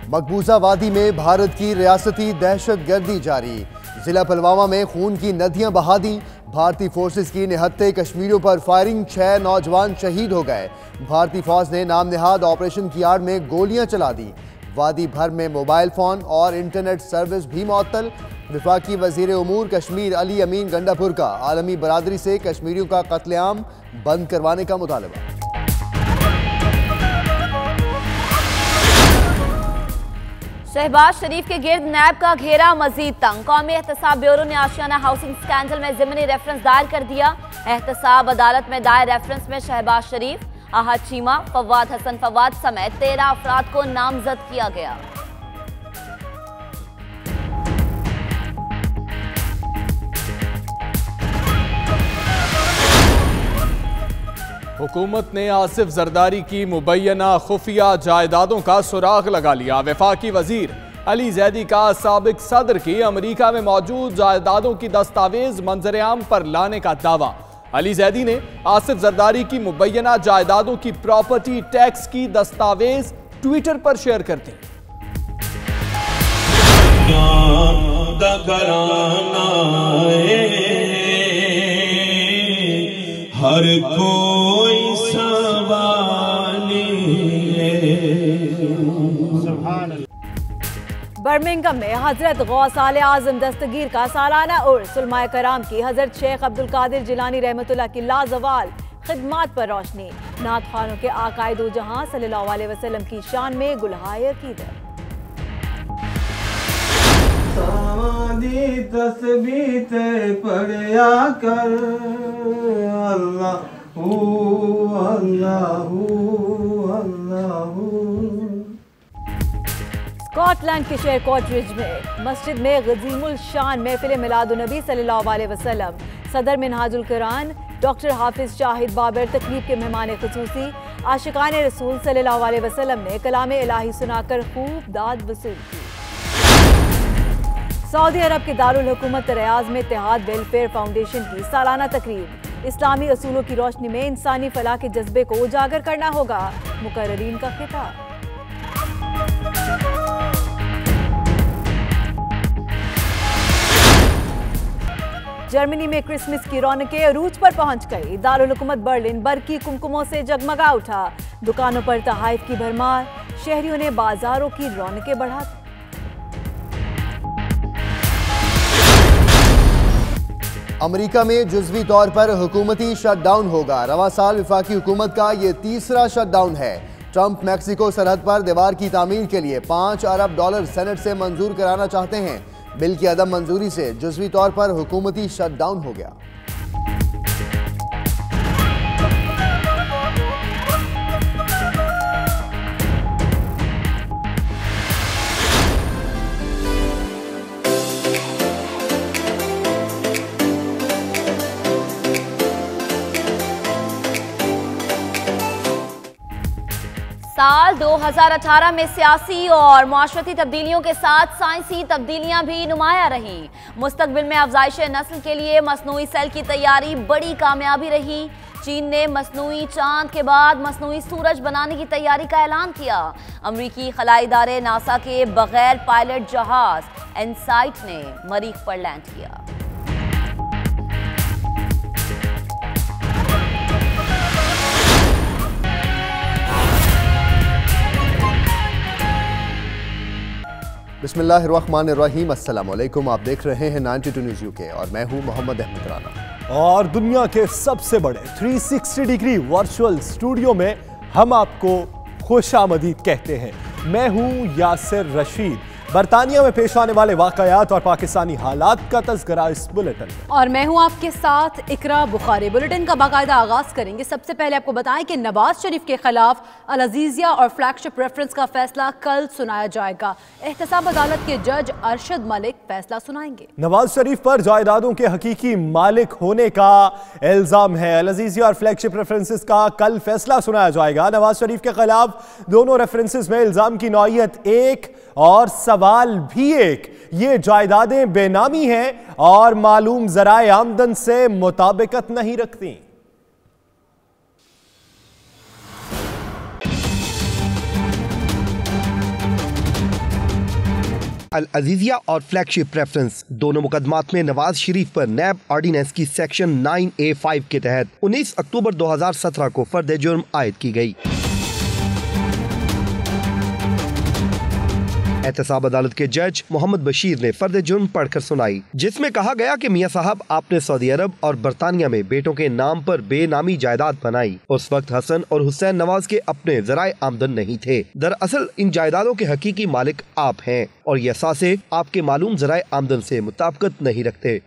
मकबूजा वादी में भारत की रियासती दहशतगर्दी जारी। जिला पुलवामा में खून की नदियां बहा दी। भारतीय फोर्सेस की निहत्ते कश्मीरियों पर फायरिंग, 6 नौजवान शहीद हो गए। भारतीय फौज ने नाम नेहाद ऑपरेशन की आड़ में गोलियां चला दी। वादी भर में मोबाइल फोन और इंटरनेट सर्विस भी मुअत्तल। वफाकी वजीर उमूर कश्मीर अली अमीन गंडापुर का आलमी बरादरी से कश्मीरियों का कत्लेआम बंद करवाने का मुतालबा। शहबाज शरीफ के गिर्द नैब का घेरा मजीद तंग। कौमी एहतसाब ब्यूरो ने आशियाना हाउसिंग स्कैंडल में ज़िमनी रेफरेंस दायर कर दिया। एहतसाब अदालत में दायर रेफरेंस में शहबाज शरीफ, आहद चीमा, फवाद हसन फवाद समेत 13 अफराद को नामजद किया गया। हुकूमत ने आसिफ जरदारी की मुबैना खुफिया जायदादों का सुराग लगा लिया। वफाकी वजीर अली जैदी का साबिक सदर की अमरीका में मौजूद जायदादों की दस्तावेज मंजर-ए-आम पर लाने का दावा। अली जैदी ने आसिफ जरदारी की मुबैना जायदादों की प्रॉपर्टी टैक्स की दस्तावेज ट्विटर पर शेयर कर दी। हर कोई सवाली बर्मिंघम में हजरत गौस आले आजम दस्तगीर का सालाना उर्स। उलमाए कराम की हजरत शेख अब्दुल कादिर जिलानी रहमतुल्लाह की लाजवाल खिदमात पर रोशनी। नात खानों के आकाए दो जहां सल्लल्लाहु अलैहि वसल्लम की शान में गुलहाय अकीदत। तस्बीह पढ़या कर अल्लाहू अल्लाहू अल्लाहू। स्कॉटलैंड के शहर कॉटरिज में मस्जिद में गजीमुल शान महफिल मिलादुन्नबी सल्लल्लाहु अलैहि वसल्लम। सदर मिनहाजुल कुरान डॉक्टर हाफिज शाहिद बाबर तकरीब के मेहमान खुसूसी। आशिकान रसूल सल्लल्लाहु अलैहि वसल्लम ने कलाम इलाही सुनाकर खूब दाद वसूल की। सऊदी अरब के दारुल हुकूमत रियाज में इत्तेहाद वेलफेयर फाउंडेशन की सालाना तकरीब। इस्लामी असूलों की रोशनी में इंसानी फलाह के जज्बे को उजागर करना होगा, मुकर्ररीन का खिताब। जर्मनी में क्रिसमस की रौनकें अरूज पर पहुंच गई। दारुल हुकूमत बर्लिन बरकी कुमकुमों से जगमगा उठा। दुकानों पर तहाइफ की भरमार, शहरियों ने बाजारों की रौनकें बढ़ा दी। अमेरिका में जुज़वी तौर पर हुकूमती शटडाउन होगा। रवां साल वफाकी हुकूमत का ये तीसरा शटडाउन है। ट्रंप मैक्सिको सरहद पर दीवार की तामीर के लिए $5 अरब सेनेट से मंजूर कराना चाहते हैं। बिल की अदम मंजूरी से जुज़वी तौर पर हुकूमती शटडाउन हो गया। साल 2018 में सियासी और माशरती तब्दीलियों के साथ साइंसी तब्दीलियां भी नुमाया रहीं। मुस्तकबिल में अफजाइश नस्ल के लिए मसनूई सेल की तैयारी बड़ी कामयाबी रही। चीन ने मसनूई चांद के बाद मसनूई सूरज बनाने की तैयारी का ऐलान किया। अमरीकी खलाई इदारे नासा के बगैर पायलट जहाज इनसाइट ने मरीख पर लैंड किया। बिस्मिल्लाहिर्रहमानिर्रहीम, अस्सलाम वालेकुम। आप देख रहे हैं 92 न्यूज़ यूके और मैं हूं मोहम्मद अहमद राना। और दुनिया के सबसे बड़े 360 डिग्री वर्चुअल स्टूडियो में हम आपको खुशामदीद कहते हैं। मैं हूं यासिर रशीद। बरतानिया में पेश आने वाले वाकयात और पाकिस्तानी हालात का तज़किरा इस बुलेटिन में। और मैं हूं आपके साथ इकरा बुखारी। बुलेटिन का बाकायदा आगाज करेंगे। सबसे पहले आपको बताएं कि नवाज शरीफ के खिलाफ अल अजीजिया और फ्लैगशिप रेफरेंस का फैसला कल सुनाया जाएगा। एहतसाब अदालत के जज अरशद मलिक फैसला सुनाएंगे। नवाज शरीफ पर जायदादों के हकीकी मालिक होने का इल्जाम है। अल अजीजिया और फ्लैगशिप रेफरेंसेस का कल फैसला सुनाया जाएगा। नवाज शरीफ के खिलाफ दोनों रेफरेंसेस में इल्जाम की नौइयत एक और सवाल भी एक। ये जायदादें बेनामी हैं और मालूम ज़राए आमदन से मुताबिकत नहीं रखती। अल अजीजिया और फ्लैगशिप प्रेफरेंस दोनों मुकदमात में नवाज शरीफ पर नैब ऑर्डिनेंस की सेक्शन 9A5 के तहत 19 अक्टूबर 2017 को फर्द जुर्म आयद की गई। एहतसाब अदालत के जज मोहम्मद बशीर ने फर्द जुर्म पढ़कर सुनाई, जिसमें कहा गया कि मियां साहब आपने सऊदी अरब और बरतानिया में बेटों के नाम पर बेनामी जायदाद बनाई। उस वक्त हसन और हुसैन नवाज के अपने ज़राए आमदन नहीं थे। दरअसल इन जायदादों के हकीकी मालिक आप हैं और ये असासे आपके मालूम ज़राए आमदन से मुताबिकत नहीं रखते।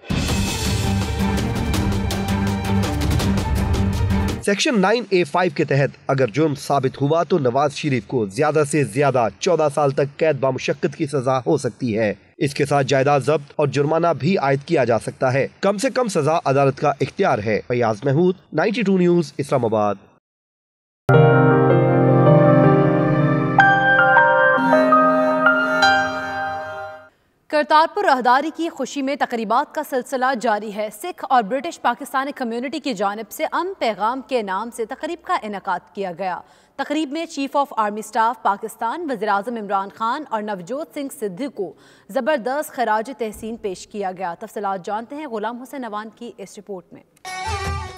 सेक्शन 9A5 के तहत अगर जुर्म साबित हुआ तो नवाज शरीफ को ज्यादा से ज्यादा 14 साल तक कैद बामुशक्कत की सजा हो सकती है। इसके साथ जायदाद जब्त और जुर्माना भी आयद किया जा सकता है। कम से कम सजा अदालत का इख्तियार है। फयाज महमूद, 92 न्यूज, इस्लामाबाद। करतारपुर राहदारी की खुशी में तकरीबात का सिलसिला जारी है। सिख और ब्रिटिश पाकिस्तानी कम्युनिटी की जानिब से पैगाम के नाम से तकरीब का इनेकाद किया गया। तकरीब में chief of army staff Pakistan वज़ीर-ए-आज़म इमरान खान और नवजोत सिंह सिद्धू को ज़बरदस्त खराज तहसीन पेश किया गया। तफसीलात जानते हैं गुलाम हुसैन अवान की इस रिपोर्ट में।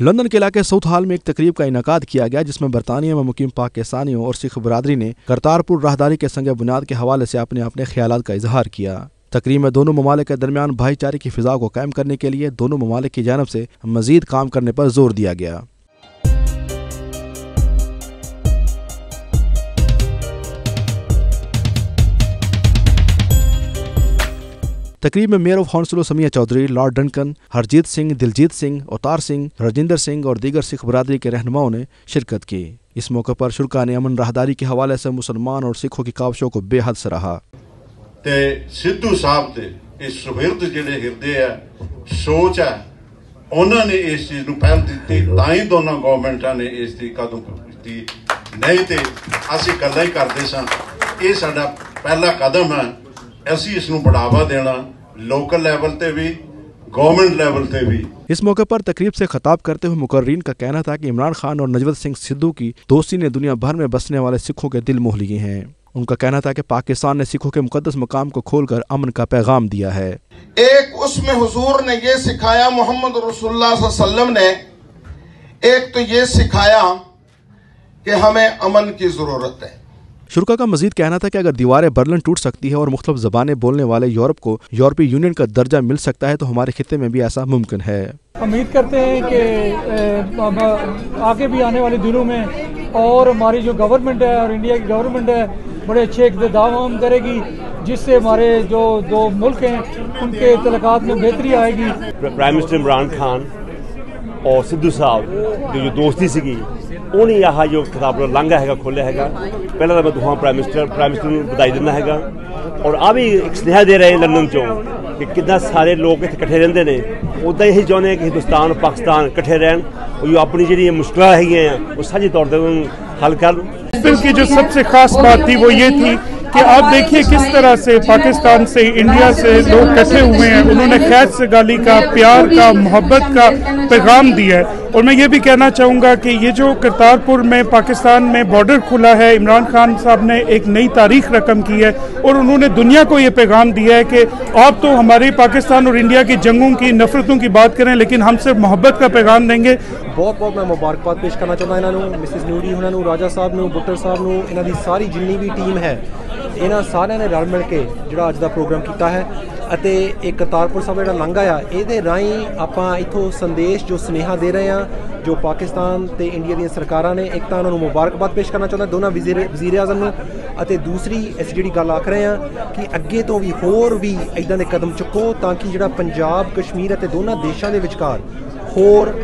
लंदन के इलाके साउथ हॉल में एक तकरीब का इनेकाद किया गया, जिसमें बरतानिया में मुकीम पाकिस्तानियों और सिख बरादरी ने करतारपुर राहदारी के संग बुनियाद के हवाले से अपने अपने ख्यालात का इजहार किया। तकरीब में दोनों ममालिक के दरमियान भाईचारे की फिजा को कायम करने के लिए दोनों ममालिक की जानब से मजीद काम करने पर जोर दिया गया। तकरीब में mayor of Hounslow Samia Chaudhry, Lord Duncan, Harjit Singh, Diljit Singh, Avtar Singh, Rajinder Singh और दीगर सिख बरादरी के रहनुमाओं ने शिरकत की। इस मौके पर शुरा ने अमन राहदारी के हवाले से मुसलमान और सिखों की काविशों को बेहद सराहा। ते सिद्धू साहब ते इस सुहिर्द जिहड़े हिरदे है सोच है उन्होंने इस चीज नूं पहल दी, ताई दोनों गवर्नमेंटां ने इस दी कदम कीती, नहीं ते असीं गल्लां ही करदे सां। ये साडा पहला कदम है, असीं इस नूं बढ़ावा देना लोकल लेवल ते भी गवर्नमेंट लेवल पे भी। इस मौके पर तकरीब से खिताब करते हुए मुकर्रीन का कहना था कि इमरान खान और नजवत सिंह सिद्धू की दोस्ती ने दुनिया भर में बसने वाले सिखों के दिल मोह लिए हैं। उनका कहना था कि पाकिस्तान ने सिखों के मुकद्दस मकाम को खोलकर अमन का पैगाम दिया है। एक उसमें हुजूर ने ये सिखाया, मोहम्मद रसूलुल्लाह सल्लल्लाहु अलैहि वसल्लम ने एक तो ये सिखाया कि हमें अमन की जरूरत है। शुरा का मजीद कहना था कि अगर दीवारें बर्लिन टूट सकती है और मुख्तलिफ ज़बानें बोलने वाले यूरोप को यूरोपीय यूनियन का दर्जा मिल सकता है तो हमारे खित्ते में भी ऐसा मुमकिन है। उम्मीद करते हैं कि आगे भी आने वाले दिनों में और हमारी जो गवर्नमेंट है और इंडिया की गवर्नमेंट है बड़े अच्छे इक़्तिदाम करेगी, जिससे हमारे जो दो मुल्क हैं उनके तल्लुकात में बेहतरी आएगी। प्राइम मिनिस्टर इमरान खान और सिद्धू साहब जो दोस्ती सी उन्हें यहाँ जो खिताब लांघा है खोलिया है। पहला तो मैं दुआ प्राइम मिनिस्टर को बधाई देना है और आ भी एक स्नेहा दे रहे हैं लंदन चो कि कितना सारे लोग इतने कट्ठे रहते हैं। उदा यही चाहते हैं कि हिंदुस्तान पाकिस्तान कट्ठे रहन और जो अपनी जी मुश्किल है वो साझी तौर पर हल कर। फिल्म की जो सबसे खास बात थी वो ये थी कि आप देखिए किस तरह से पाकिस्तान से इंडिया से लोग इकट्ठे हुए हैं। उन्होंने खैर सगाली का, प्यार का, मोहब्बत का पैगाम दिया है। और मैं ये भी कहना चाहूँगा कि ये जो करतारपुर में पाकिस्तान में बॉर्डर खुला है, इमरान खान साहब ने एक नई तारीख रकम की है और उन्होंने दुनिया को ये पैगाम दिया है कि आप तो हमारे पाकिस्तान और इंडिया की जंगों की नफरतों की बात करें लेकिन हम सिर्फ मोहब्बत का पैगाम देंगे। बहुत मैं मुबारकबाद पेश करना चाहता इन्होंने, मिसिस न्यूडी उन्होंने, राजा साहब ने, बुट्टर साहब ने, इन्हों की सारी जिन्नी भी टीम है, इन्होंने सारे ने रल मिल के जो अज का प्रोग्राम किया है। एक करतारपुर साहब जो लंघा आ ये राही आप इतों संदेश जो स्नेहा दे रहे हैं जो पाकिस्तान ते इंडिया दी सरकारां ने। एक तो उन्होंने मुबारकबाद पेश करना चाहता दोनों वज़ीर आज़म नूं, दूसरी अस जी गल आख रहे हैं कि अगे तो भी होर भी इदां दे कदम चुको ताकि जो पंजाब कश्मीर दोनों देशों के विचकार होर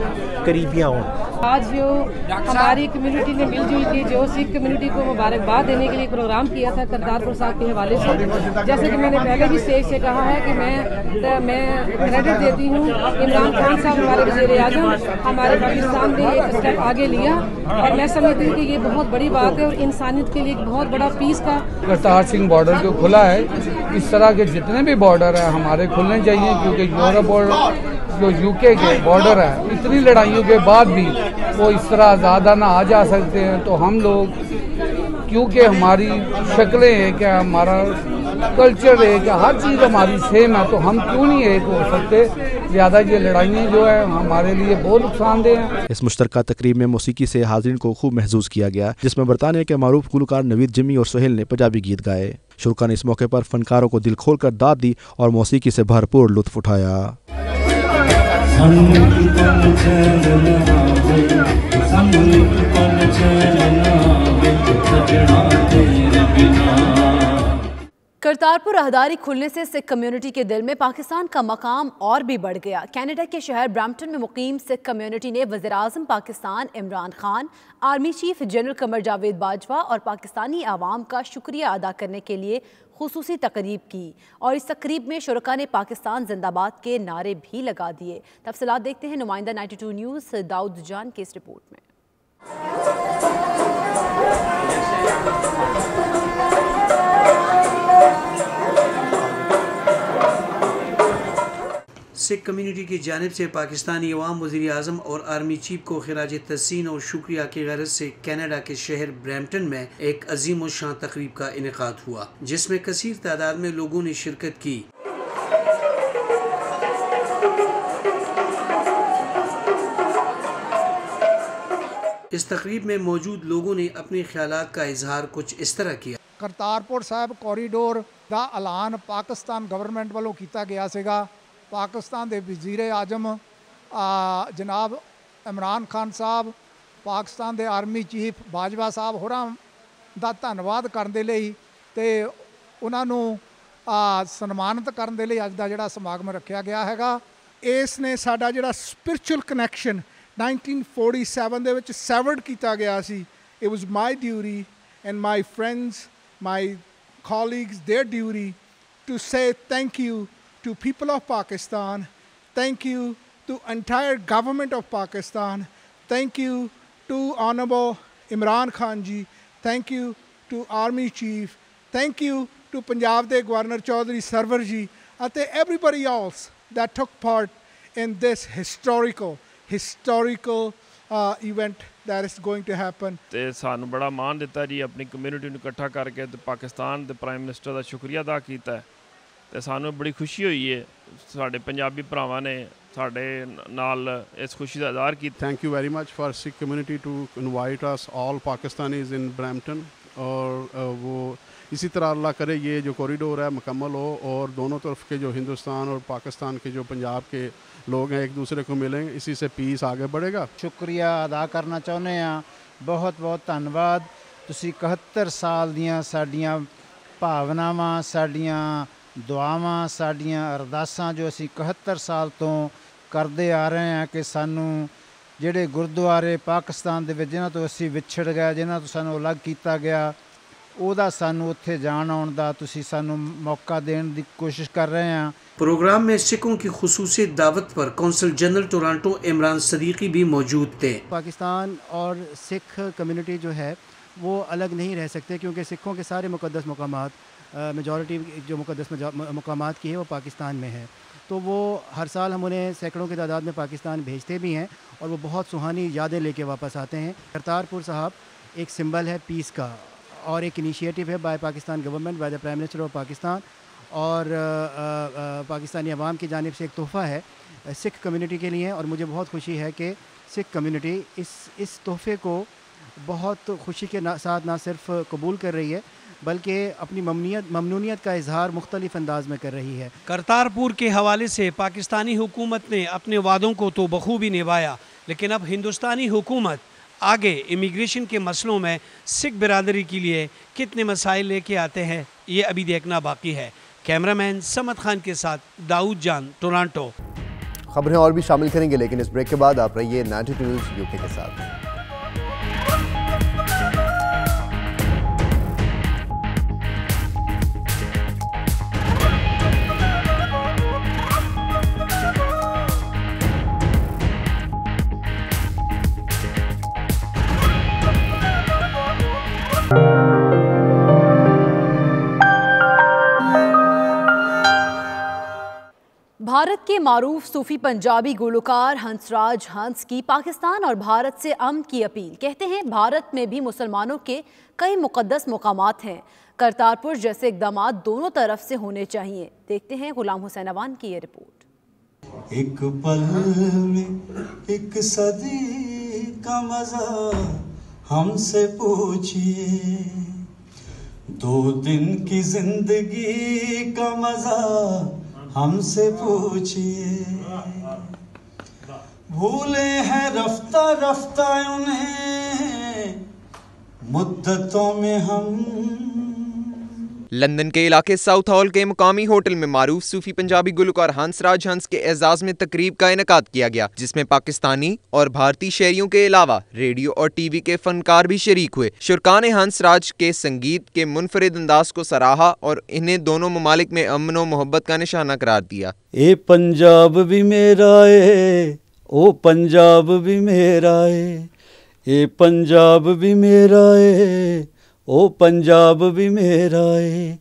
करीबियाँ हों। आज जो हमारी कम्युनिटी ने मिलजुल के जो सिख कम्युनिटी को मुबारकबाद देने के लिए प्रोग्राम किया था करतारपुर साहब के हवाले से, जैसे कि मैंने पहले भी स्टेज से कहा है कि मैं क्रेडिट देती हूँ इमरान खान साहब हमारे वज़ीर-ए-आज़म, हमारे पाकिस्तान ने एक स्टेप आगे लिया और मैं समझती हूँ कि ये बहुत बड़ी बात है और इंसानियत के लिए एक बहुत बड़ा पीस का। करतार सिंह बॉर्डर जो खुला है, इस तरह के जितने भी बॉर्डर हैं हमारे खुलने चाहिए, क्योंकि यूरोप और जो यूके के बॉर्डर है इतनी लड़ाइयों के बाद भी वो इस तरह ज़्यादा ना आ जा सकते हैं। तो हम लोग क्योंकि हमारी शक्लें हैं कि हमारा कल्चर एक है, हर चीज़ हमारी सेम है, तो हम क्यों नहीं एक हो सकते। ज़्यादा ये लड़ाइयाँ जो है हमारे लिए बहुत नुकसानदेह हैं। इस मुश्तरका तकरीब में मौसीकी से हाज़रीन को खूब महसूस किया गया, जिसमें बरतानिया के मारूफ गुलकार नवीद जिमी और सोहेल ने पंजाबी गीत गाए। शुरका ने इस मौके पर फनकारों को दिल खोल कर दाद दी और मौसीकी से भरपूर लुत्फ उठाया। करतारपुर राहदारी खुलने से सिख कम्युनिटी के दिल में पाकिस्तान का मकाम और भी बढ़ गया। कनाडा के शहर ब्रैम्पटन में मुकीम सिख कम्युनिटी ने वज़ीर-ए-आज़म Pakistan Imran Khan, army chief general Qamar Javed Bajwa और पाकिस्तानी आवाम का शुक्रिया अदा करने के लिए खुसूसी तकरीब की और इस तकरीब में शुरका ने पाकिस्तान जिंदाबाद के नारे भी लगा दिए। तफसीलात देखते हैं नुमाइंदा 92 न्यूज़ दाऊद जान की इस रिपोर्ट में। सिख कम्युनिटी की जानिब से पाकिस्तानी अवाम वज़ीर आज़म और आर्मी चीफ को खिराज तहसीन और शुक्रिया की गरज से कनाडा के शहर ब्रैम्पटन में एक अजीम और शान तकरीब का इनेकाद हुआ, जिसमें कसीर तादाद में लोगों ने शिरकत की। इस तकरीब में मौजूद लोगों ने अपने ख्यालात का इजहार कुछ इस तरह किया। करतारपुर साहब कॉरीडोर का ऐलान पाकिस्तान गवर्नमेंट वालों किया गया सीगा। पाकिस्तान के वज़ीर आज़म जनाब इमरान खान साहब, पाकिस्तान के आर्मी चीफ बाजवा साहब होरां दा धन्नवाद करन दे लई ते उन्हां नूं सन्मानित करन दे लई अज दा जिहड़ा समागम रखिया गया हैगा। इस ने साडा जिहड़ा स्पिरिचुअल कनैक्शन 1947 ਦੇ ਵਿੱਚ severed ਕੀਤਾ ਗਿਆ ਸੀ। It was my duty and my friends, my colleagues, their duty to say thank you to people of Pakistan, thank you to entire government of Pakistan, thank you to Honorable Imran Khan ji, thank you to Army Chief, thank you to Punjab ਦੇ Governor Chaudhry Sarwar ji and everybody else that took part in this historical event that is going to happen। ਤੇ ਸਾਨੂੰ ਬੜਾ ਮਾਣ ਦਿੱਤਾ ਜੀ, ਆਪਣੀ community ਨੂੰ ਇਕੱਠਾ ਕਰਕੇ ਤੇ ਪਾਕਿਸਤਾਨ ਦੇ ਪ੍ਰਾਈਮ ਮਿਨਿਸਟਰ ਦਾ ਸ਼ੁਕਰੀਆ ਅਦਾ ਕੀਤਾ ਤੇ ਸਾਨੂੰ ਬੜੀ ਖੁਸ਼ੀ ਹੋਈ ਹੈ। ਸਾਡੇ ਪੰਜਾਬੀ ਭਰਾਵਾਂ ਨੇ ਸਾਡੇ ਨਾਲ ਇਸ ਖੁਸ਼ੀ ਦਾ ਇਜ਼ਹਾਰ ਕੀਤਾ। Thank you very much for Sikh community to invite us all Pakistanis in Brampton, और वो इसी तरह अल्लाह करे ये जो कॉरिडोर है मुकम्मल हो और दोनों तरफ के जो हिंदुस्तान और पाकिस्तान के जो पंजाब के लोग हैं एक दूसरे को मिलेंगे, इसी से पीस आगे बढ़ेगा। शुक्रिया अदा करना चाਹੁੰਦੇ ਹਾਂ, बहुत बहुत ਧੰਨਵਾਦ। ਤੁਸੀਂ 71 ਸਾਲ ਦੀਆਂ ਸਾਡੀਆਂ ਭਾਵਨਾਵਾਂ, ਸਾਡੀਆਂ ਦੁਆਵਾਂ, ਸਾਡੀਆਂ ਅਰਦਾਸਾਂ ਜੋ ਅਸੀਂ 71 ਸਾਲ ਤੋਂ ਕਰਦੇ ਆ ਰਹੇ ਹਾਂ ਕਿ ਸਾਨੂੰ ਜਿਹੜੇ ਗੁਰਦੁਆਰੇ ਪਾਕਿਸਤਾਨ ਦੇ ਵਿੱਚ ਜਿਨ੍ਹਾਂ ਤੋਂ ਅਸੀਂ ਵਿਛੜ ਗਏ, ਜਿਨ੍ਹਾਂ ਤੋਂ ਸਾਨੂੰ ਅਲੱਗ ਕੀਤਾ ਗਿਆ, ਉਹਦਾ ਸਾਨੂੰ ਉੱਥੇ ਜਾਣ ਆਉਣ ਦਾ ਤੁਸੀਂ ਸਾਨੂੰ ਮੌਕਾ ਦੇਣ ਦੀ ਕੋशिश कर रहे हैं। प्रोग्राम में सिखों की खुसूसी दावत पर consul general Toronto Imran Siddiqui भी मौजूद थे। पाकिस्तान और सिख कम्युनिटी जो है वो अलग नहीं रह सकते, क्योंकि सिखों के सारे मुक़द्दस मकामात, मेजॉरिटी जो मुक़द्दस मकामात की है वो पाकिस्तान में है। तो वो हर साल हम उन्हें सैकड़ों की तादाद में पाकिस्तान भेजते भी हैं और वो बहुत सुहानी यादें लेके वापस आते हैं। करतारपुर साहब एक सिंबल है पीस का और एक इनिशिएटिव है by Pakistan government, by the prime minister of Pakistan, और पाकिस्तानी अवाम की जानिब से एक तोहफ़ा है सिख कम्युनिटी के लिए। और मुझे बहुत खुशी है कि सिख कम्युनिटी इस तोहफ़े को बहुत खुशी के साथ ना सिर्फ कबूल कर रही है बल्कि अपनी ममनूनियत का इजहार मुख्तलिफ अंदाज में कर रही है। करतारपुर के हवाले से पाकिस्तानी हुकूमत ने अपने वादों को तो बखूबी निभाया, लेकिन अब हिंदुस्तानी हुकूमत आगे इमिग्रेशन के मसलों में सिख बिरादरी के लिए कितने मसाइल लेके आते हैं, ये अभी देखना बाकी है। कैमरामैन समद खान के साथ दाऊद जान, टोरंटो। खबरें और भी शामिल करेंगे, लेकिन इस ब्रेक के बाद आप रहिए 92 न्यूज़ यूके के साथ। भारत के मारूफ सूफी पंजाबी गुलकार हंसराज हंस की पाकिस्तान और भारत से अमन की अपील। कहते हैं भारत में भी मुसलमानों के कई मुकद्दस मुकामात हैं, करतारपुर जैसे इक़दाम दोनों तरफ से होने चाहिए। देखते हैं गुलाम हुसैन अवान की ये रिपोर्ट। एक पल में एक सदी का मजा हमसे पूछिए, 2 दिन की जिंदगी का मजा हमसे पूछिए। भूले हैं रफ्ता रफ्ता उन्हें मुद्दतों में हम। लंदन के इलाके साउथ हॉल के मुकामी होटल में मारूफ सूफी पंजाबी गुलकार हंसराज हंस के एजाज में तकरीब का इनेकाद किया गया, जिसमें पाकिस्तानी और भारतीय शहरियों के अलावा रेडियो और टीवी के फनकार भी शरीक हुए। शुरका ने हंसराज के संगीत के मुनफरिद अंदाज को सराहा और इन्हें दोनों ममालिक में अमन और मोहब्बत का निशाना करार दिया। ए पंजाब भी मेरा है, ओ पंजाब भी मेरा है, ए पंजाब भी मेरा है, ओ पंजाब भी मेरा है,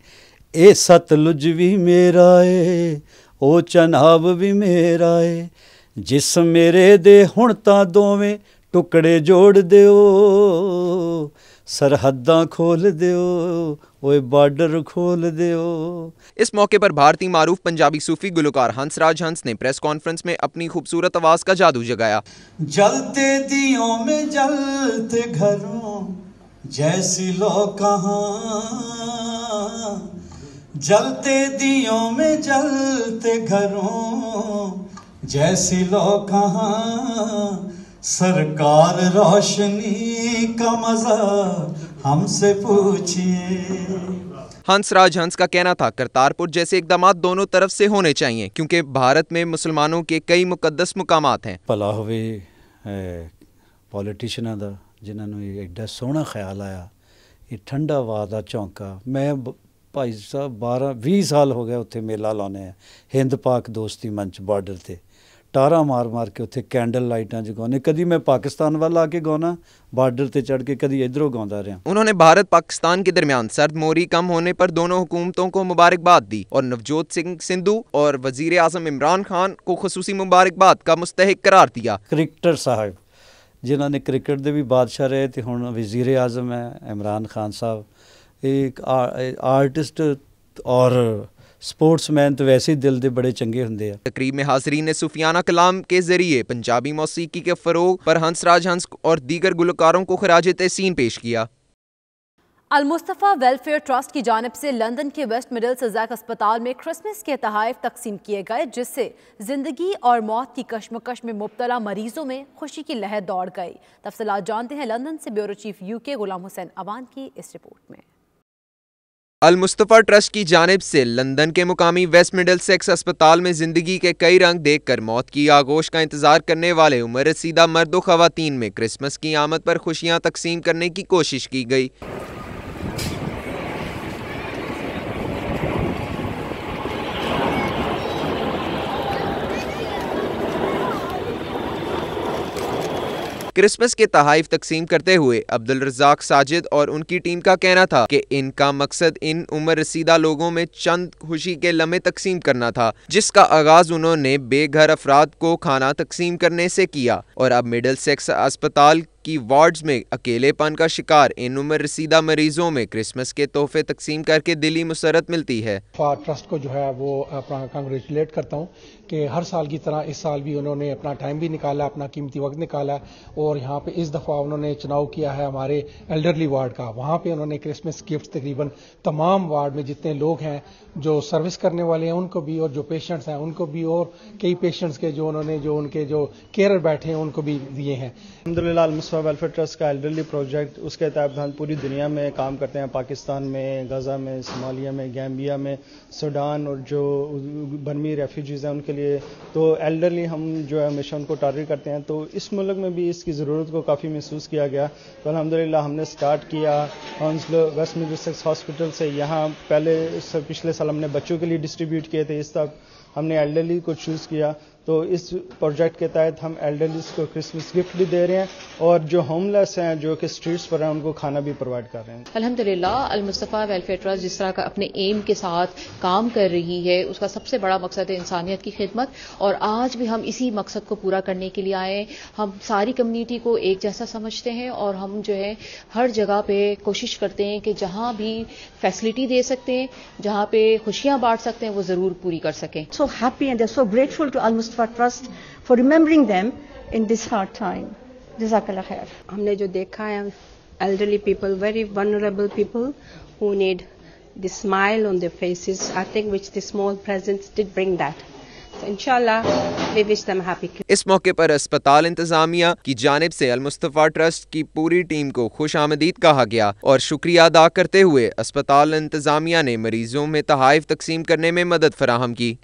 ए सतलुज भी मेरा है, ओ चनाब भी मेरा है। जिस मेरे दे हुण तां दोवें टुकड़े जोड़ दिओ, सरहदां खोल दिओ, ओए बॉर्डर खोल दिओ। इस मौके पर भारतीय मारूफ पंजाबी सूफी गुलकार हंसराज हंस ने प्रेस कॉन्फ्रेंस में अपनी खूबसूरत आवाज का जादू जगाया। जलते दियों में जलते घरों जैसी लो कहाँ, जलते दियों में जलते घरों जैसी लो कहाँ, सरकार रोशनी का मजा हमसे पूछिए। हंसराज हंस का कहना था करतारपुर जैसे इक़दाम दोनों तरफ से होने चाहिए, क्योंकि भारत में मुसलमानों के कई मुकद्दस मुकामात हैं। भला होवे पॉलिटिशियनां दा जिन्हां नूं एडा सोहना ख्याल आया, ये ठंडा हवा दा झोंका। मैं भाई साहब 12-20 साल हो गए उत्थे मेला लाने हैं, हिंद पाक दोस्ती मंच बॉर्डर ते टारा मार मार के उत्थे कैंडल लाइटां जगाने। कदी मैं पाकिस्तान वाल आके गाना बॉर्डर ते चढ़ के, कदी इधरों गांदा रहा। उन्होंने भारत पाकिस्तान के दरमियान सर्द मोरी कम होने पर दोनों हुकूमतों को मुबारकबाद दी और नवजोत सिंह सिद्धू और वजीर आजम इमरान खान को खुसूसी मुबारकबाद का मुस्तहिक करार दिया। क्रिकेटर साहब जिन्हों ने क्रिकेट दे भी बादशाह रहे थे, हुण वजीर आजम है इमरान खान साहब, एक आर्टिस्ट और स्पोर्ट्समैन तो वैसे ही दिल दे बड़े चंगे हुंदे आ। तकरीब में हाज़रीन ने सूफियाना कलाम के जरिए पंजाबी मौसीकी के फ़रोग पर हंसराज हंस और दीगर गुलकारों को खराज तहसीन पेश किया। अल मुस्तफ़ा वेलफेयर ट्रस्ट की जानिब से लंदन के वेस्ट मिडल्स ज़ैक अस्पताल में क्रिसमस के तोहफ़े तकसीम किए गए, जिससे ज़िंदगी और मौत की कश्मकश में मुब्तला मरीजों में खुशी की लहर दौड़ गई। तफसीलात जानते हैं लंदन से bureau chief UK Ghulam Hussain Awan की इस रिपोर्ट में। अल मुस्तफ़ा ट्रस्ट की जानिब से लंदन के मुकामी वेस्ट मिडलसेक्स अस्पताल में जिंदगी के कई रंग देखकर मौत की आगोश का इंतजार करने वाले उम्र रसीदा मर्द व ख़वातीन में क्रिसमस की आमद पर खुशियां तकसीम करने की कोशिश की गई। क्रिसमस के तोहफ़े तकसीम करते हुए अब्दुल रज़ाक साजिद और उनकी टीम का कहना था कि इनका मकसद इन उम्र रसीदा लोगों में चंद खुशी के लम्हे तकसीम करना था, जिसका आगाज उन्होंने बेघर अफराद को खाना तकसीम करने से किया और अब मिडलसेक्स अस्पताल की वार्ड्स में अकेलेपन का शिकार इन उम्र रसीदा मरीजों में क्रिसमस के तोहफे तकसीम करके दिली मुसरत मिलती है। ट्रस्ट को जो है वो अपना कांग्रेचुलेट करता हूँ कि हर साल की तरह इस साल भी उन्होंने अपना टाइम भी निकाला, अपना कीमती वक्त निकाला और यहाँ पे इस दफ़ा उन्होंने चुनाव किया है हमारे एल्डरली वार्ड का। वहाँ पे उन्होंने क्रिसमस गिफ्ट तकरीबन तमाम वार्ड में जितने लोग हैं जो सर्विस करने वाले हैं उनको भी और जो पेशेंट्स हैं उनको भी और कई पेशेंट्स के जो उन्होंने जो उनके जो केयर बैठे हैं उनको भी दिए हैं। अल्हम्दुलिल्लाह वेलफेयर ट्रस्ट का एल्डरली प्रोजेक्ट उसके तहत हम पूरी दुनिया में काम करते हैं, पाकिस्तान में, गजा में, सोमालिया में, गैम्बिया में, सूडान और जो बर्मी रेफ्यूजीज़ हैं उनके लिए। तो एल्डरली हम जो है हमेशा उनको टारगेट करते हैं, तो इस मुल्क में भी इसकी ज़रूरत को काफ़ी महसूस किया गया। तो अल्हम्दुलिल्लाह हमने स्टार्ट किया हंसलो वेस्ट मिडलसेक्स हॉस्पिटल से। यहाँ पहले पिछले साल हमने बच्चों के लिए डिस्ट्रीब्यूट किए थे, इस तक हमने एल्डरली को चूज़ किया। तो इस प्रोजेक्ट के तहत हम एल्डरलीज को क्रिसमस गिफ्ट भी दे रहे हैं और जो होमलेस हैं जो कि स्ट्रीट्स पर हैं उनको खाना भी प्रोवाइड कर रहे हैं। अल्हम्दुलिल्लाह अल मुस्तफ़ा वेलफेयर ट्रस्ट जिस तरह का अपने एम के साथ काम कर रही है उसका सबसे बड़ा मकसद है इंसानियत की खिदमत, और आज भी हम इसी मकसद को पूरा करने के लिए आए हैं। हम सारी कम्युनिटी को एक जैसा समझते हैं और हम जो है हर जगह पे कोशिश करते हैं कि जहां भी फैसिलिटी दे सकते हैं, जहां पे खुशियां बांट सकते हैं, वो जरूर पूरी कर सकें। So happy and they're so grateful to Al Mustafa Trust for remembering them in this hard time. Jazakallah khair. हमने जो देखा है elderly people, very vulnerable people who need the smile on their faces, I think which the small presents did bring that. So inshallah we wish them happy. इस मौके पर अस्पताल इंतजामिया की जानिब से अल मुस्तफ़ा ट्रस्ट की पूरी टीम को खुशामदीद कहा गया और शुक्रिया अदा करते हुए अस्पताल इंतजामिया ने मरीजों में तहाइफ तकसीम करने में मदद फराहम की।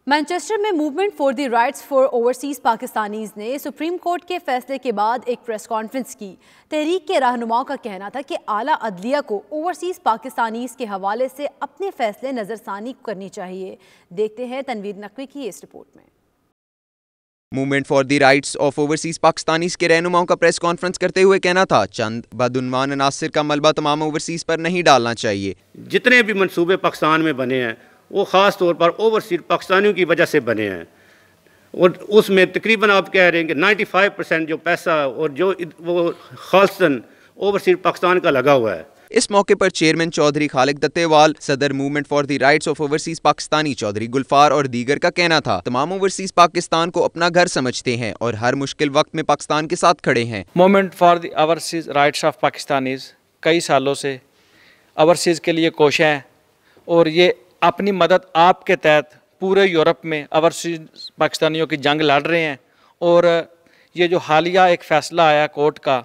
मैनचेस्टर में movement for the rights for overseas Pakistanis ने सुप्रीम कोर्ट के फैसले के बाद एक प्रेस कॉन्फ्रेंस की। तहरीक के रहनुमाओं का कहना था कि आला अदलिया को ओवरसीज़ पाकिस्तानीज़ के हवाले से अपने फैसले नज़रसानी करनी चाहिए। देखते हैं तनवीर नकवी की इस रिपोर्ट में। Movement for the rights of overseas Pakistanis के रहनुमाओं का प्रेस कॉन्फ्रेंस करते हुए कहना था चंद बदउनवान अनासिर का मलबा तमाम ओवरसीज पर नहीं डालना चाहिए। जितने भी मंसूबे पाकिस्तान में बने हैं वो ख़ास तौर पर ओवरसीज पाकिस्तानियों की वजह से बने हैं और उसमें तकरीबन आप कह रहे हैं कि 95% जो पैसा और जो वो खालसन ओवरसीज पाकिस्तान का लगा हुआ है। इस मौके पर चेयरमैन चौधरी खालिक दत्तेवाल, सदर movement for the rights of overseas Pakistani Chaudhry Gulfar और दीगर का कहना था तमाम ओवरसीज पाकिस्तान को अपना घर समझते हैं और हर मुश्किल वक्त में पाकिस्तान के साथ खड़े हैं। Movement for the overseas rights of Pakistanis कई सालों से ओवरसीज के लिए कोशिश है और ये अपनी मदद आपके तहत पूरे यूरोप में ओवरसीज पाकिस्तानियों की जंग लड़ रहे हैं। और ये जो हालिया एक फ़ैसला आया कोर्ट का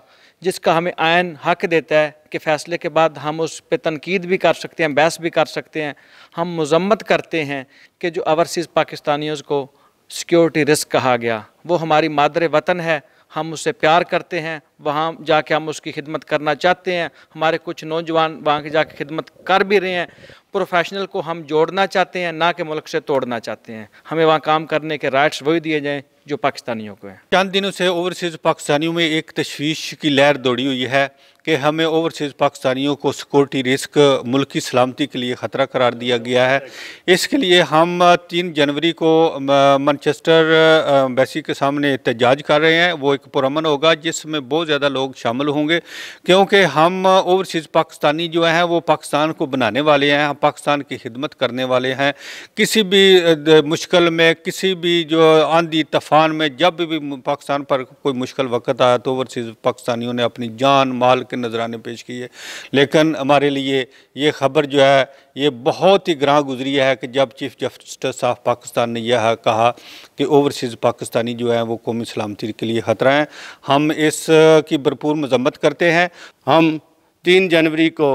जिसका हमें आयन हक देता है कि फ़ैसले के बाद हम उस पर तनकीद भी कर सकते हैं, बहस भी कर सकते हैं। हम मजम्मत करते हैं कि जो ओवरसीज़ पाकिस्तानियों को सिक्योरिटी रिस्क कहा गया वो हमारी मादर वतन है, हम उससे प्यार करते हैं, वहाँ जाके हम उसकी खिदमत करना चाहते हैं। हमारे कुछ नौजवान वहाँ के जाके खिदमत कर भी रहे हैं। प्रोफेशनल को हम जोड़ना चाहते हैं, ना कि मुल्क से तोड़ना चाहते हैं। हमें वहाँ काम करने के राइट्स वही दिए जाएँ जो पाकिस्तानियों को है। चंद दिनों से ओवरसीज़ पाकिस्तानियों में एक तशवीश की लहर दौड़ी हुई है कि हमें ओवरसीज़ पाकिस्तानियों को सिक्योरिटी रिस्क मुल्क की सलामती के लिए ख़तरा करार दिया गया है। इसके लिए हम 3 जनवरी को मैनचेस्टर एम्बेसी के सामने एहतजाज कर रहे हैं। वो एक पुरअमन होगा जिसमें बहुत ज़्यादा लोग शामिल होंगे क्योंकि हम ओवरसीज़ पाकिस्तानी जो हैं वो पाकिस्तान को बनाने वाले हैं, हम पाकिस्तान की खिदमत करने वाले हैं। किसी भी मुश्किल में, किसी भी जो आंधी तूफान में, जब भी पाकिस्तान पर कोई मुश्किल वक्त आया तो ओवरसीज़ पाकिस्तानियों ने अपनी जान माल के नजराने पेश किए। लेकिन हमारे लिए ये खबर जो है ये बहुत ही ग्रां गुजरी है कि जब चीफ जस्टिस ऑफ पाकिस्तान ने यह कहा कि ओवरसीज़ पाकिस्तानी जो है वो कौमी सलामती के लिए ख़तरा हैं। हम इस की भरपूर मजम्मत करते हैं। हम 3 जनवरी को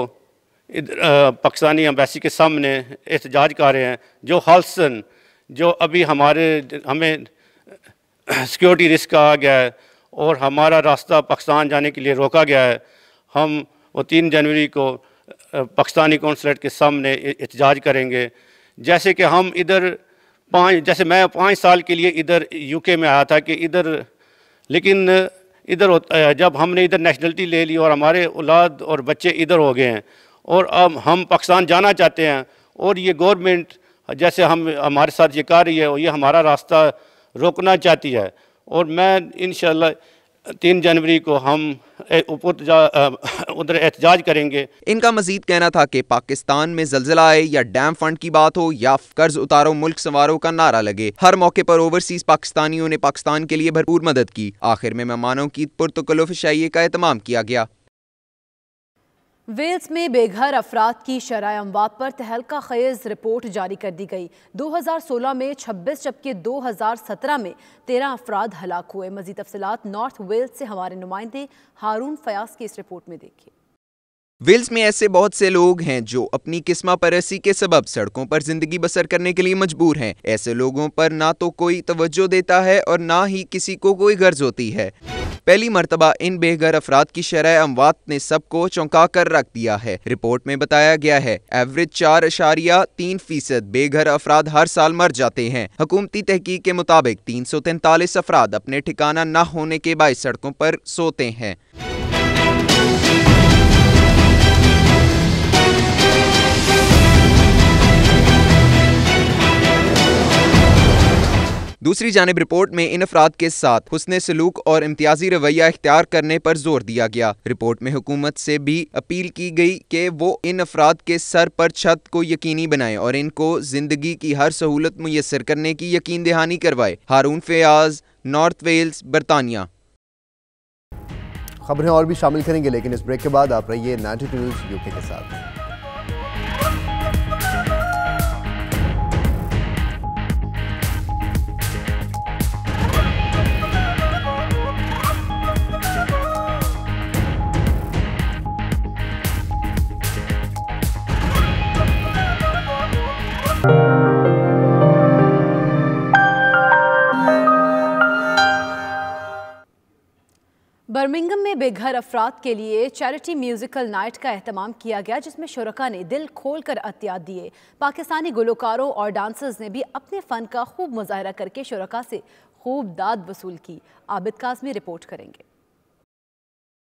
पाकिस्तानी एम्बेसी के सामने एहतजाज कर रहे हैं। जो खालसन जो अभी हमें सिक्योरिटी रिस्क कहा गया है और हमारा रास्ता पाकिस्तान जाने के लिए रोका गया है, हम वो 3 जनवरी को पाकिस्तानी कौंसलेट के सामने एहतजाज करेंगे। जैसे कि हम जैसे मैं 5 साल के लिए इधर यूके में आया था कि लेकिन इधर जब हमने इधर नेशनलिटी ले ली और हमारे औलाद और बच्चे इधर हो गए हैं और अब हम पाकिस्तान जाना चाहते हैं और ये गवर्नमेंट जैसे हमारे साथ ये कर रही है और ये हमारा रास्ता रोकना चाहती है। और मैं इंशाल्लाह 3 जनवरी को हम उधर एहतजाज करेंगे। इनका मजीद कहना था कि पाकिस्तान में जल्जला आए या डैम फंड की बात हो या कर्ज उतारो मुल्क संवारो का नारा लगे, हर मौके पर ओवरसीज पाकिस्तानियों ने पाकिस्तान के लिए भरपूर मदद की। आखिर में मेहमानों की पुरतकल्लुफ़ शाइये का एहतमाम किया गया। वेल्स में बेघर अफराद की शरह अमवात पर तहलका खेज रिपोर्ट जारी कर दी गई। 2016 में 26 जबकि 2017 में 13 अफराद हलाक हुए। मजीद तफसीलात नॉर्थ वेल्स से हमारे नुमाइंदे हारून फयाज की इस रिपोर्ट में देखिए। वेल्स में ऐसे बहुत से लोग हैं जो अपनी किस्मा परस्ती के सबब सड़कों पर जिंदगी बसर करने के लिए मजबूर हैं। ऐसे लोगों पर ना तो कोई तवज्जो देता है और ना ही किसी को कोई गर्ज होती है। पहली मरतबा इन बेघर अफराद की शरह अमवात ने सबको चौंका कर रख दिया है। रिपोर्ट में बताया गया है एवरेज 4.3% बेघर अफराद हर साल मर जाते हैं। हुकूमती तहकीक के मुताबिक 343 अफराद अपने ठिकाना न होने के बाइस सड़कों पर सोते हैं। दूसरी जानिब रिपोर्ट में इन अफराद के साथ हुस्ने सलूक और इम्तियाजी रवैया इख्तियार करने पर जोर दिया गया। रिपोर्ट में हुकूमत से भी अपील की गई कि वो इन अफराद के सर पर छत को यकीनी बनाए और इनको जिंदगी की हर सहूलत मुयस्सर करने की यकीन दहानी करवाए। हारून फयाज, नॉर्थ वेल्स, बरतानिया। खबरें और भी शामिल करेंगे, लेकिन इस ब्रेक के बाद आप रहिए 92 न्यूज़ यूके के साथ। बर्मिंघम में बेघर अफराद के लिए चैरिटी म्यूजिकल नाइट का एहतमाम किया गया, जिसमें शुरका ने दिल खोलकर अतियात दिए। पाकिस्तानी गुलकारों और डांसर्स ने भी अपने फ़न का खूब मुजाहरा करके शुरका से खूब दाद वसूल की। आबिद काज़मी रिपोर्ट करेंगे।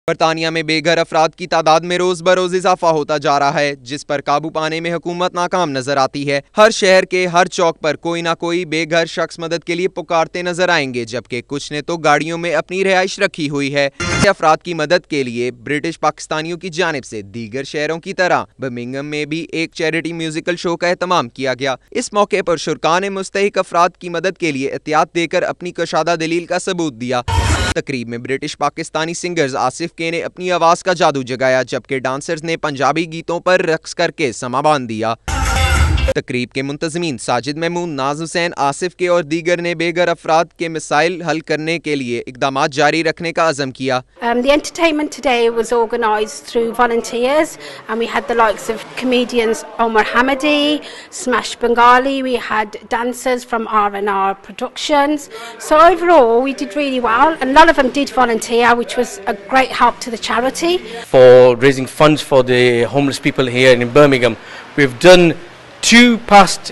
बरतानिया में बेघर अफराद की तादाद में रोज बरोज इजाफा होता जा रहा है, जिस पर काबू पाने में हुकूमत नाकाम नजर आती है। हर शहर के हर चौक पर कोई ना कोई बेघर शख्स मदद के लिए पुकारते नजर आएंगे, जबकि कुछ ने तो गाड़ियों में अपनी रिहाइश रखी हुई है। अफराद की मदद के लिए ब्रिटिश पाकिस्तानियों की जानिब से दीगर शहरों की तरह बर्मिंघम में भी एक चैरिटी म्यूजिकल शो का एहतमाम किया गया। इस मौके पर शुरका ने मुस्तहिक अफराद की मदद के लिए एहतियात देकर अपनी कशादा दलील का सबूत दिया। तकरीब में ब्रिटिश पाकिस्तानी सिंगर्स आसिफ के ने अपनी आवाज का जादू जगाया, जबकि डांसर्स ने पंजाबी गीतों पर रक्स करके समा बांध दिया। तकरीब के मुंतज़मीन साजिद महमूद, नाज हुसैन, आसिफ के और दीगर ने बेघर अफराद के मसाइल हल करने के लिए इक़दामात जारी रखने का अज़म किया। The entertainment today was organised through volunteers, and we had the likes of comedians Omar Hamadi, Smash Bengali, we had dancers from R&R Productions. So overall we did really well, and a lot of them did volunteer, which was a great help to the charity. For raising funds for the homeless people here in Birmingham, we've done 2 past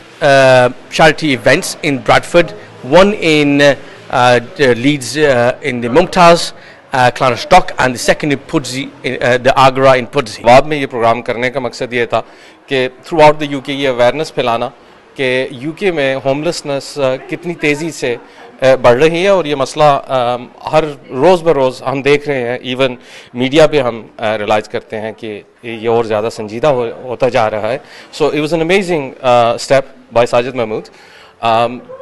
charity events in Bradford, one in Leeds in the Mumtaz, Clanstock, and the second in Pudsey, the Agra in Pudsey. बाद में ये programme करने का मकसद ये था कि through out the UK ये अवेयरनेस फैलाना कि यूके में होमलेसनेस कितनी तेज़ी से बढ़ रही है, और ये मसला हर रोज़ बरोज़ हम देख रहे हैं। इवन मीडिया पे हम रियलाइज़ करते हैं कि ये और ज़्यादा संजीदा होता जा रहा है। So it was an amazing step by Sajid Mahmood,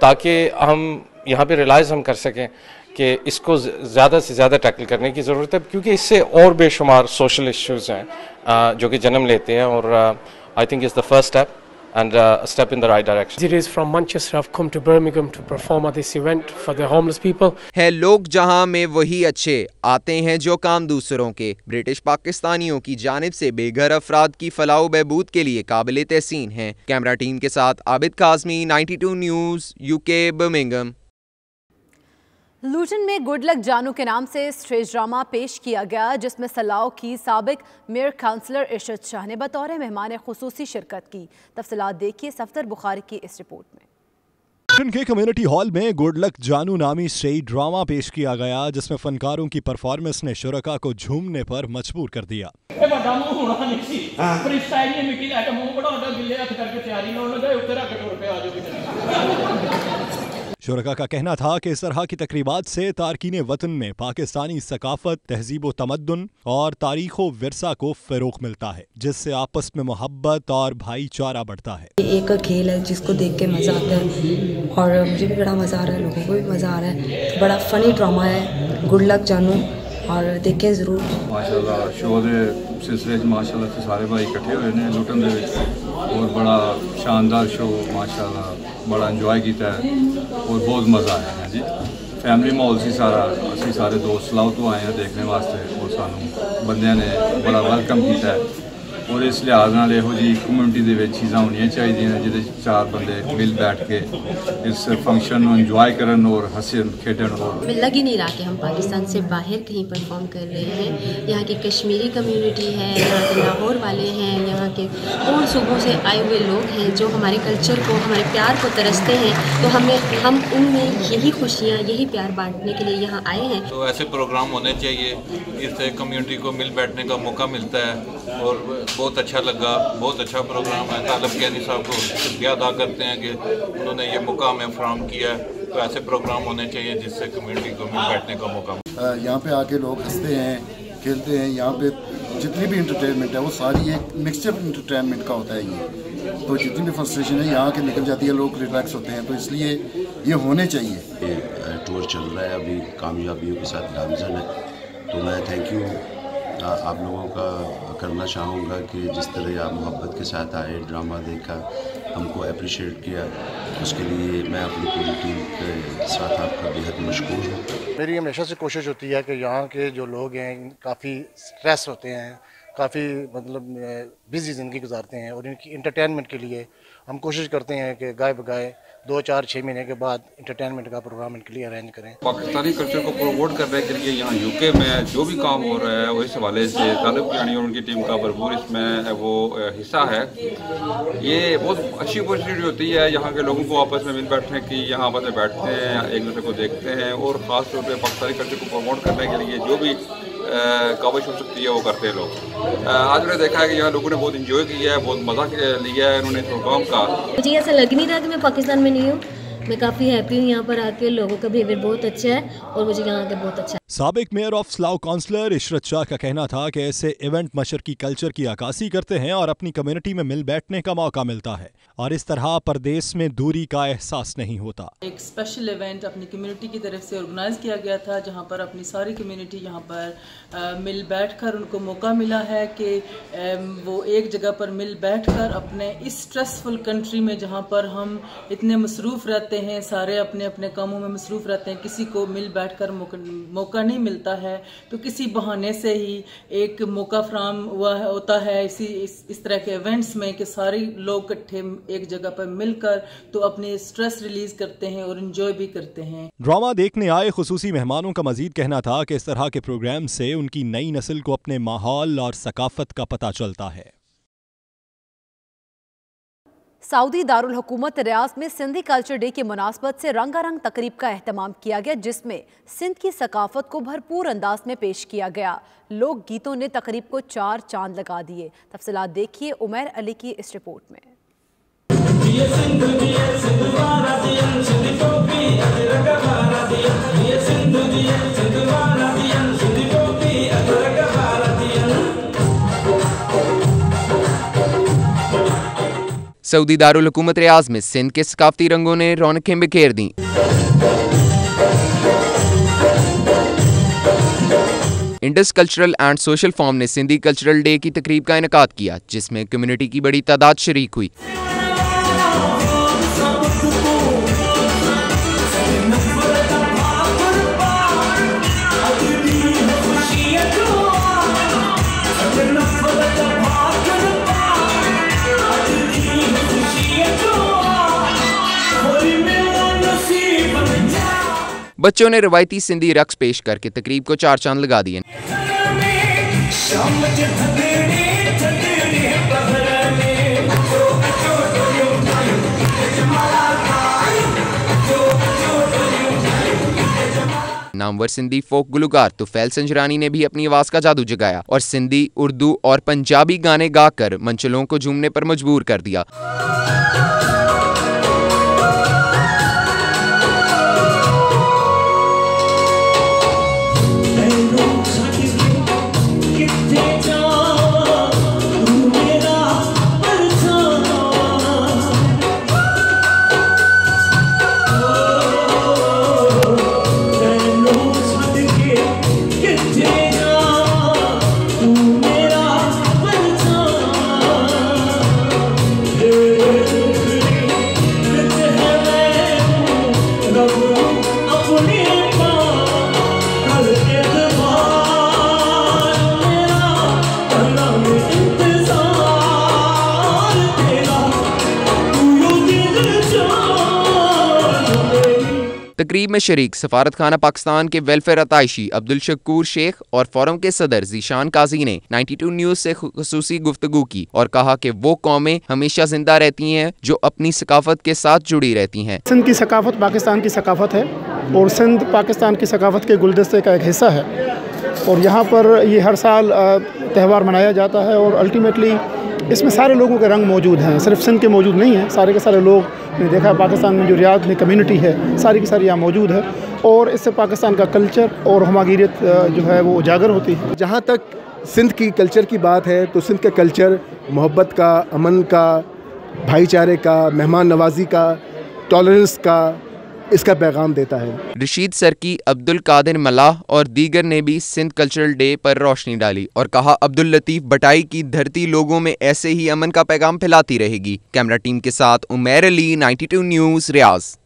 ताकि हम यहाँ पे रियलाइज़ हम कर सकें कि इसको ज़्यादा से ज़्यादा टैकल करने की ज़रूरत है, क्योंकि इससे और बेशुमार सोशल इश्यूज़ हैं जो कि जन्म लेते हैं, और I think is the first step and a step in the right direction. Series from Manchester have come to Birmingham to perform at this event for the homeless people. है लोग जहां में वही अच्छे आते हैं जो काम दूसरों के। ब्रिटिश पाकिस्तानियों की जानिब से बेघर अफराद की फलाह बहबूद के लिए काबिल तहसीन हैं। कैमरा टीम के साथ Abid Kazmi, 92 news, UK, Birmingham. Luton में गुड लक जानू के नाम से स्टेज ड्रामा पेश किया गया, जिसमें सलाओ की साबिक मेयर काउंसलर इरशद शाह ने बतौर मेहमान खुसूसी शिरकत की। तफसीलात देखिए सफदर बुखारी की इस रिपोर्ट में। लूटन के कम्युनिटी हॉल में गुड लक जानू नामी स्टेज ड्रामा पेश किया गया, जिसमें फनकारों की परफॉर्मेंस ने शुरका को झूमने पर मजबूर कर दिया। शुरका का कहना था कि इस तरह की तकरीबात से तारकीन वतन में पाकिस्तानी सकाफत, तहजीब व तमद्दुन और तारीख व विरसा को फ़रोग़ मिलता है, जिससे आपस में मोहब्बत और भाईचारा बढ़ता है। एक खेल है जिसको देख के मज़ा आता है, और मुझे भी बड़ा मज़ा आ रहा है, लोगों को भी मज़ा आ रहा है। तो बड़ा फ़नी ड्रामा है गुड लक जानू, और देखें ज़रूर। माशाल्लाह शो के सिलसिले माशाल्लाह से सारे भाई इकट्ठे हुए ने लुटन दे विच, और बड़ा शानदार शो माशाल्लाह बड़ा इंजॉय किया है और बहुत मज़ा आया है जी। फैमिली माहौल से सारा असी सारे दोस्त सलाह तो आए हैं देखने वास्ते, और सानू बंदियां ने बड़ा वेलकम किया है, और इस लिहाज नाल इहो जी कम्यूनिटी दे विच चीज़ां होनियां चाहिदियां जिहदे चार बंदे मिल बैठ के इस फंक्शन को इंजॉय करन और हंसन खेडन। और लग ही नहीं रहा कि हम पाकिस्तान से बाहर कहीं परफॉर्म कर रहे हैं। यहाँ की कश्मीरी कम्युनिटी है, यहाँ के लाहौर वाले हैं, यहाँ के और सूबों से आए हुए लोग हैं जो हमारे कल्चर को, हमारे प्यार को तरसते हैं। तो हम उनमें यही खुशियाँ, यही प्यार बांटने के लिए यहाँ आए हैं। तो ऐसे प्रोग्राम होने चाहिए, इससे कम्युनिटी को मिल बैठने का मौका मिलता है और बहुत अच्छा लगा। बहुत अच्छा प्रोग्राम है। तालिब कैदी साहब को शुक्रिया अदा करते हैं कि उन्होंने ये मौका हमें फराहम किया। तो ऐसे प्रोग्राम होने चाहिए जिससे कम्युनिटी को मिल बैठने का मौका मिले। यहाँ पे आके लोग हंसते हैं, खेलते हैं। यहाँ पे जितनी भी इंटरटेनमेंट है वो सारी एक मिक्सचर इंटरटेनमेंट का होता है ये। तो जितनी भी फ्रस्ट्रेशन है यहाँ के निकल जाती है, लोग रिलैक्स होते हैं। तो इसलिए ये होने चाहिए। ये टूर चल रहा है अभी कामयाबियों के साथ गामजन है। तो मैं थैंक यू आप लोगों का करना चाहूँगा कि जिस तरह आप मोहब्बत के साथ आए, ड्रामा देखा, हमको अप्रिशिएट किया, उसके लिए मैं अपनी पूरी टीम के साथ आपका बेहद मशकूर हूँ। मेरी हमेशा से कोशिश होती है कि यहाँ के जो लोग हैं काफ़ी स्ट्रेस होते हैं, काफ़ी मतलब बिजी ज़िंदगी गुजारते हैं और इनकी इंटरटेनमेंट के लिए हम कोशिश करते हैं कि गाए बगाए 2, 4, 6 महीने के बाद इंटरटेनमेंट का प्रोग्राम इनके लिए अरेंज करें। पाकिस्तानी कल्चर को प्रमोट करने के लिए यहाँ यूके में जो भी काम हो रहा है वो इस हवाले से तालिब कियानी और उनकी टीम का भरपूर इसमें वो हिस्सा है। ये बहुत अच्छी अपॉर्चुनिटी होती है यहाँ के लोगों को आपस में मिल बैठने की। यहाँ आपस में बैठते हैं, एक दूसरे को देखते हैं और ख़ास तौर पर पाकिस्तानी कल्चर को प्रमोट करने के लिए जो भी काबिश हो सकती है वो करते हैं लोग। आज मैंने देखा है कि यहाँ लोगों ने बहुत इंजॉय किया है, बहुत मज़ा लिया है इन्होंने प्रोग्राम का। मुझे ऐसा लग नहीं रहा कि मैं पाकिस्तान में नहीं हूँ। मैं काफ़ी हैप्पी हूँ यहाँ पर आके। लोगों का बिहेवियर बहुत अच्छा है और मुझे यहाँ आके बहुत अच्छा है। साबिक mayor of Slough councillor Ishrat Shah का कहना था कि ऐसे इवेंट मशरकी कल्चर की अक्कासी करते हैं और अपनी कम्युनिटी में मिल बैठने का मौका मिलता है और इस तरह परदेश में दूरी का एहसास नहीं होता। एक स्पेशल इवेंट अपनी कम्युनिटी की तरफ से ऑर्गेनाइज किया गया था जहाँ पर अपनी सारी कम्युनिटी यहाँ पर मिल बैठकर उनको मौका मिला है कि वो एक जगह पर मिल बैठकर अपने इस स्ट्रेसफुल कंट्री में जहाँ पर हम इतने मसरूफ़ रहते हैं, सारे अपने अपने कामों में मसरूफ़ रहते हैं, किसी को मिल बैठकर मौका नहीं मिलता है। तो किसी बहाने से ही एक मौका फराहम हुआ होता है इस तरह के इवेंट्स में कि सारे लोग इकट्ठे एक जगह पर मिलकर तो अपने स्ट्रेस रिलीज करते हैं और एंजॉय भी करते हैं। ड्रामा देखने आए खुसूसी मेहमानों का मजीद कहना था कि इस तरह के प्रोग्राम से उनकी नई नस्ल को अपने माहौल और सकाफत का पता चलता है। सऊदी दारुल हुकूमत रियाद में सिंधी कल्चर डे की मुनासबत से रंगारंग तकरीब का एहतमाम किया गया जिसमें सिंध की सकाफत को भरपूर अंदाज में पेश किया गया। लोक गीतों ने तकरीब को 4 चांद लगा दिए। तफसीलात देखिए उमैर अली की इस रिपोर्ट में। सऊदी दारुल हुकूमत रियाज में सिंध के सकाफती रंगों ने रौनकें बिखेर दी। Indus cultural and social forum ने सिंधी कल्चरल डे की तकरीब का इनेकाद किया जिसमें कम्युनिटी की बड़ी तादाद शरीक हुई। बच्चों ने रवायती सिंधी रक्स पेश करके तकरीब को 4 चांद लगा दिए। नामवर सिंधी फोक गुलकार तुफैल संजरानी ने भी अपनी आवाज का जादू जगाया और सिंधी, उर्दू और पंजाबी गाने गाकर मंचलों को झूमने पर मजबूर कर दिया। तकरीब में शरीक सफारत खाना पाकिस्तान के वेलफेयर अताइशी अब्दुल शकूर शेख और फोरम के सदर जीशान काजी ने 92 न्यूज से खुसूसी गुफ्तगू की और कहा कि वो कौमें हमेशा जिंदा रहती हैं जो अपनी सकाफत के साथ जुड़ी रहती हैं। सिंध की सकाफत पाकिस्तान की सकाफत है और सिंध पाकिस्तान की सकाफत के गुलदस्ते का एक हिस्सा है और यहाँ पर ये हर साल त्यौहार मनाया जाता है और अल्टीमेटली इसमें सारे लोगों के रंग मौजूद हैं, सिर्फ सिंध के मौजूद नहीं हैं, सारे के सारे लोग ने देखा पाकिस्तान में जो रियाद में कम्युनिटी है सारी की सारी यहाँ मौजूद है और इससे पाकिस्तान का कल्चर और हमागियत जो है वो उजागर होती है। जहाँ तक सिंध की कल्चर की बात है तो सिंध का कल्चर मोहब्बत का, अमन का, भाईचारे का, मेहमान नवाजी का, टॉलरेंस का इसका पैगाम देता है। रशीद सरकी, अब्दुल कादिर मलाह और दीगर ने भी सिंध कल्चरल डे पर रोशनी डाली और कहा अब्दुल लतीफ बटाई की धरती लोगों में ऐसे ही अमन का पैगाम फैलाती रहेगी। कैमरा टीम के साथ उमैर अली, 92 न्यूज, रियाज।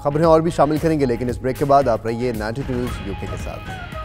खबरें और भी शामिल करेंगे लेकिन इस ब्रेक के बाद आप रहिए 92 न्यूज यूके के साथ।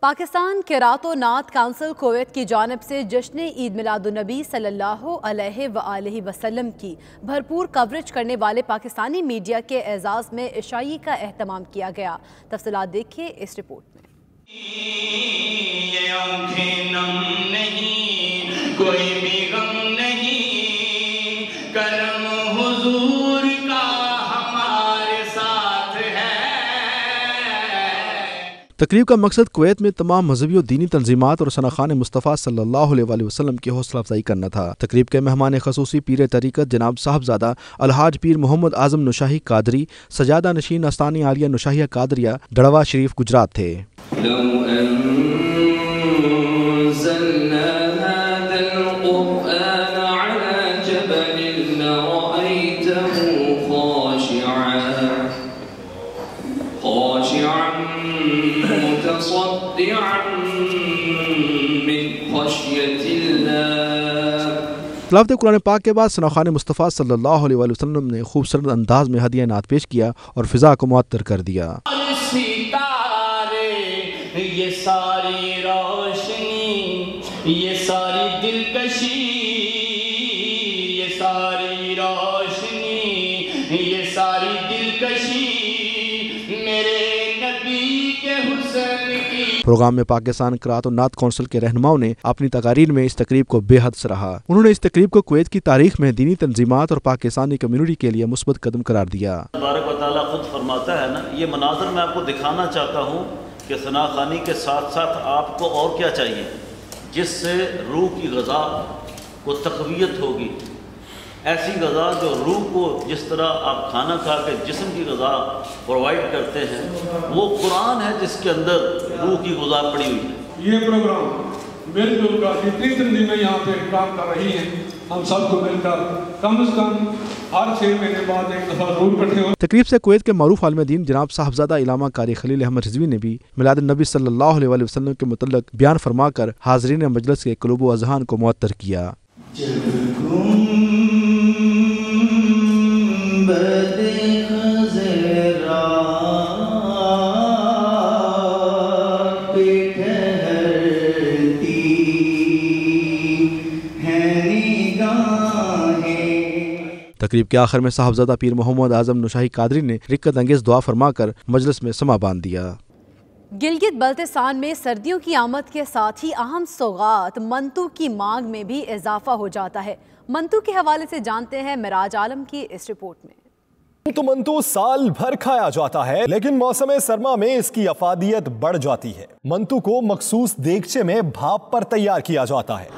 पाकिस्तान किरातो नात काउंसिल कुवैत की जानिब से जश्न ईद मिलादुन्नबी सल्लल्लाहु अलैहि वसल्लम की भरपूर कवरेज करने वाले पाकिस्तानी मीडिया के एजाज़ में इशाई का एहतमाम किया गया। तफसीलात देखिए इस रिपोर्ट में। कोई भी गम नहीं, करम हुजूर का हमारे साथ है। तकरीब का मकसद कुवैत में तमाम मजहबी और दीनी तंजीमात और सनाखान मुस्तफ़ा सल्लल्लाहु अलैहि वसल्लम की हौसला अफजाई करना था। तकरीब के मेहमान खसूसी पीर तरीक़त जनाब साहबजादा अलहाज पीर मोहम्मद आज़म नुशाही कादरी सजादा नशीन आस्तानी आलिया नुशाहिया कादरिया दड़वा शरीफ गुजरात थे। तिलावत कुरान पाक के बाद सनाखान मुस्तफ़ा सल्लल्लाहु अलैहि वसल्लम ने खूबसूरत अंदाज में हदिया नात पेश किया और फिजा को मुअत्तर कर दिया। ये सारी रोशनी, ये सारी दिलकशी, ये सारी रोशनी, ये सारी दिलकशी मेरे नबी के हुस्न की। प्रोग्राम में पाकिस्तान किरात और नात कौंसिल के रहनुमाओं ने अपनी तकारीर में इस तकरीब को बेहद सराहा। उन्होंने इस तकरीब को कुवैत की तारीख में दीनी तंजीमात और पाकिस्तानी कम्युनिटी के लिए मुस्बत कदम करार दिया। तबारक व तआला खुद फरमाता है ना, ये मनाजर मैं आपको दिखाना चाहता हूँ कि सनाखानी के साथ साथ आपको और क्या चाहिए जिससे रूह की ग़ज़ा को तक़वियत होगी। ऐसी ग़ज़ा जो रूह को जिस तरह आप खाना खा के जिस्म की ग़ज़ा प्रोवाइड करते हैं, वो कुरान है जिसके अंदर रूह की ग़ज़ा पड़ी हुई है। ये प्रोग्राम मिलजुल कर जितनी तंजीमें यहाँ पे काम कर रही हैं, हम सबको मिलकर कम से कम हर 6 महीने बाद एक दफ़ा जरूर इकट्ठे हो। तकरीब से कुवैत के मारूफ आलिम दीन जनाब साहबजादा इलामा कारी खलील अहमद रिजवी ने भी मिलाद नबी सल्लल्लाहु अलैहि वसल्लम के मुतल्लिक़ बयान फरमाकर हाज़रीन मजलिस के क़ुलूब व अज़हान को मुअत्तर किया। तकरीब के आखिर में साहबजादा पीर मोहम्मद आज़म नुशाही कादरी ने रिक्कत अंगेज दुआ फरमाकर मजलिस में समा बांध दिया। गिलगित बल्तिस्तान में सर्दियों की आमद के साथ ही अहम सौगात मंतू की मांग में भी इजाफा हो जाता है। मंतू के हवाले से जानते हैं मिराज आलम की इस रिपोर्ट में। तो मंतू साल भर खाया जाता है, लेकिन मौसम सरमा में इसकी अफादियत बढ़ जाती है। मंतू को मखसूस देगचे में भाप पर तैयार किया जाता है।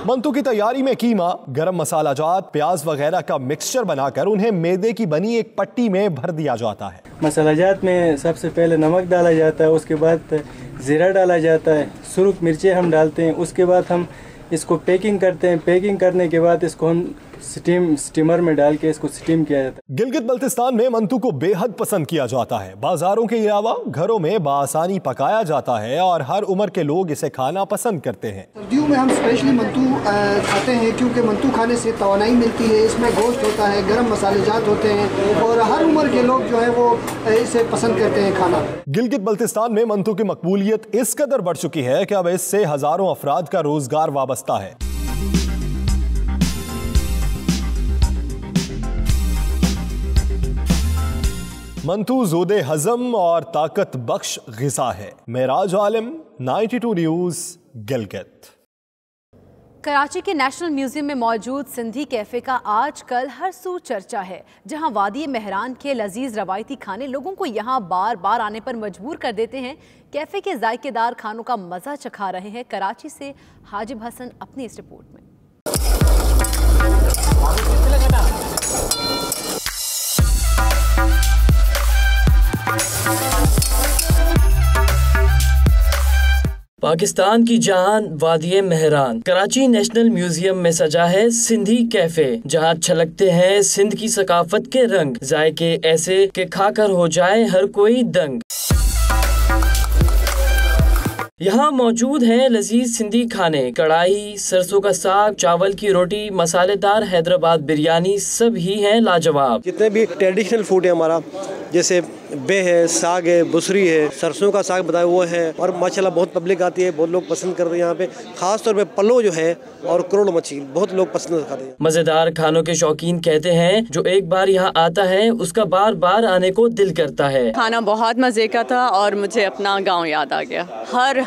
मंतू की तैयारी में कीमा, गरम मसाला जात, प्याज वगैरह का मिक्सचर बनाकर उन्हें मैदे की बनी एक पट्टी में भर दिया जाता है। मसाला जात में सबसे पहले नमक डाला जाता है, उसके बाद ज़ीरा डाला जाता है, सुर्ख मिर्चें हम डालते हैं, उसके बाद हम इसको पैकिंग करते हैं। पैकिंग करने के बाद इसको हम स्टीमर में डाल के इसको स्टीम किया जाता है। गिलगित बल्तिस्तान में मंतू को बेहद पसंद किया जाता है। बाजारों के अलावा घरों में बासानी पकाया जाता है और हर उम्र के लोग इसे खाना पसंद करते हैं। सर्दियों में हम स्पेशली मंतू खाते हैं क्योंकि मंतू खाने से तवानाई मिलती है। इसमें गोश्त होता है, गरम मसाले जात होते हैं और हर उम्र के लोग जो है वो इसे पसंद करते हैं खाना। गिलगित बल्तिस्तान में मंतू की मकबूलियत इस कदर बढ़ चुकी है कि अब इससे हजारों अफराद का रोजगार वाबस्ता है। मंतू ज़ोदे हजम और ताकत बख्श ग़िज़ा है। मेराज आलिम, 92 न्यूज़, गिलगित। कराची के नेशनल म्यूजियम में मौजूद सिंधी कैफ़े का आजकल हर सू चर्चा है, जहां वादी मेहरान के लजीज रवायती खाने लोगों को यहां बार बार आने पर मजबूर कर देते हैं। कैफ़े के जायकेदार खानों का मज़ा चखा रहे हैं। कराची से हाजिब हसन अपनी इस रिपोर्ट में। पाकिस्तान की जान वादी मेहरान। कराची नेशनल म्यूजियम में सजा है सिंधी कैफे, जहां छलकते हैं सिंध की सकाफत के रंग, जायके ऐसे के खाकर हो जाए हर कोई दंग। यहाँ मौजूद हैं लजीज सिंधी खाने, कढ़ाई, सरसों का साग, चावल की रोटी, मसालेदार हैदराबाद बिरयानी, सब ही हैं लाजवाब। जितने भी ट्रेडिशनल फूड है हमारा, जैसे बे है, साग है, बुसरी है, सरसों का साग बताया वो है, और माशाल्लाह बहुत पब्लिक आती है, बहुत लोग पसंद करते हैं। यहाँ पे खास तौर पे पल्लो जो है और करोड़ मच्छी बहुत लोग पसंद करते हैं। मजेदार खानों के शौकीन कहते हैं जो एक बार यहाँ आता है उसका बार बार आने को दिल करता है। खाना बहुत मजे का था और मुझे अपना गाँव याद आ गया।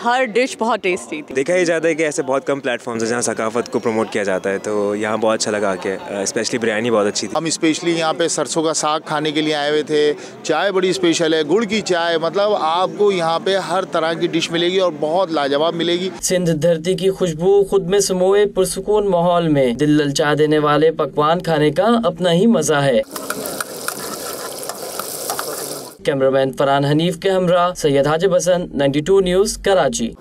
हर डिश बहुत टेस्टी थी। देखा ही जाता है कि ऐसे बहुत कम प्लेटफॉर्म्स हैं जहाँ सकाफत को प्रमोट किया जाता है, तो यहाँ बहुत अच्छा लगा के स्पेशली बिरयानी बहुत अच्छी थी। हम स्पेशली यहाँ पे सरसों का साग खाने के लिए आए हुए थे। चाय बड़ी स्पेशल है, गुड़ की चाय, मतलब आपको यहाँ पे हर तरह की डिश मिलेगी और बहुत लाजवाब मिलेगी। सिंध धरती की खुशबू खुद में समोए पुरसुकून माहौल में दिल ललचा देने वाले पकवान खाने का अपना ही मजा है। कैमरामैन फरहान हनीफ के हमरा सैयद हाजिब हसन, 92 न्यूज़, कराची।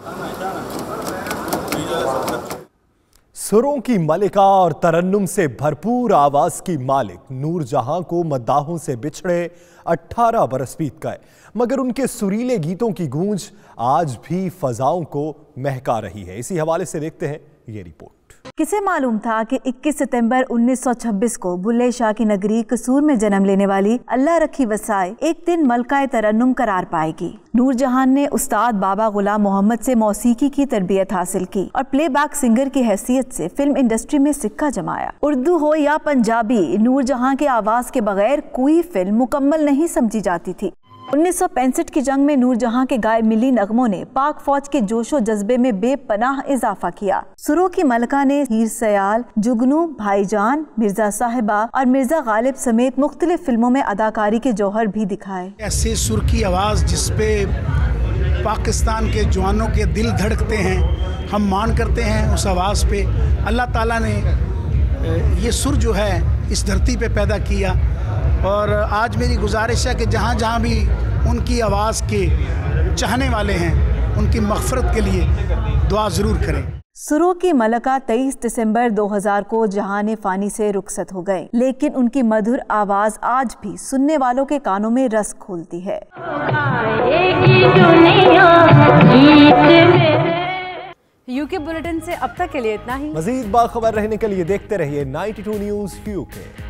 सुरों की मलिका और तरन्नुम से भरपूर आवाज की मालिक नूरजहां को मद्दाहों से बिछड़े 18 बरस बीत गए, मगर उनके सुरीले गीतों की गूंज आज भी फजाओं को महका रही है। इसी हवाले से देखते हैं ये रिपोर्ट। किसे मालूम था कि 21 सितंबर 1926 को बुल्ले शाह की नगरी कसूर में जन्म लेने वाली अल्लाह रखी वसाए एक दिन मलकाए तरन्नुम करार पाएगी। नूरजहां ने उस्ताद बाबा गुलाम मोहम्मद से मौसीकी की तरबियत हासिल की और प्लेबैक सिंगर की हैसियत से फिल्म इंडस्ट्री में सिक्का जमाया। उर्दू हो या पंजाबी, नूरजहां के आवाज के बगैर कोई फिल्म मुकम्मल नहीं समझी जाती थी। 1965 की जंग में नूरजहां के गाए मिली नगमों ने पाक फौज के जोशो जज्बे में बेपनाह इजाफा किया। सुरों की मलका ने हीर सयाल, जुगनू, भाईजान, मिर्जा साहिबा और मिर्जा गालिब समेत मुख्तलिफ फिल्मों में अदाकारी के जौहर भी दिखाए। ऐसी सुर की आवाज़ जिसपे पाकिस्तान के जवानों के दिल धड़कते हैं, हम मान करते हैं उस आवाज़ पे। अल्लाह ताला ने ये सुर जो है इस धरती पे पैदा किया, और आज मेरी गुजारिश है कि जहाँ जहाँ भी उनकी आवाज़ के चाहने वाले हैं उनकी मग़फ़िरत के लिए दुआ ज़रूर करें। सुरों की मलका 23 दिसंबर 2000 को जहान फ़ानी से रुखसत हो गए, लेकिन उनकी मधुर आवाज़ आज भी सुनने वालों के कानों में रस खोलती है। यूके बुलेटिन से अब तक के लिए इतना ही। मज़ीद बाखबर रहने के लिए देखते रहिए 92 न्यूज़ यूके।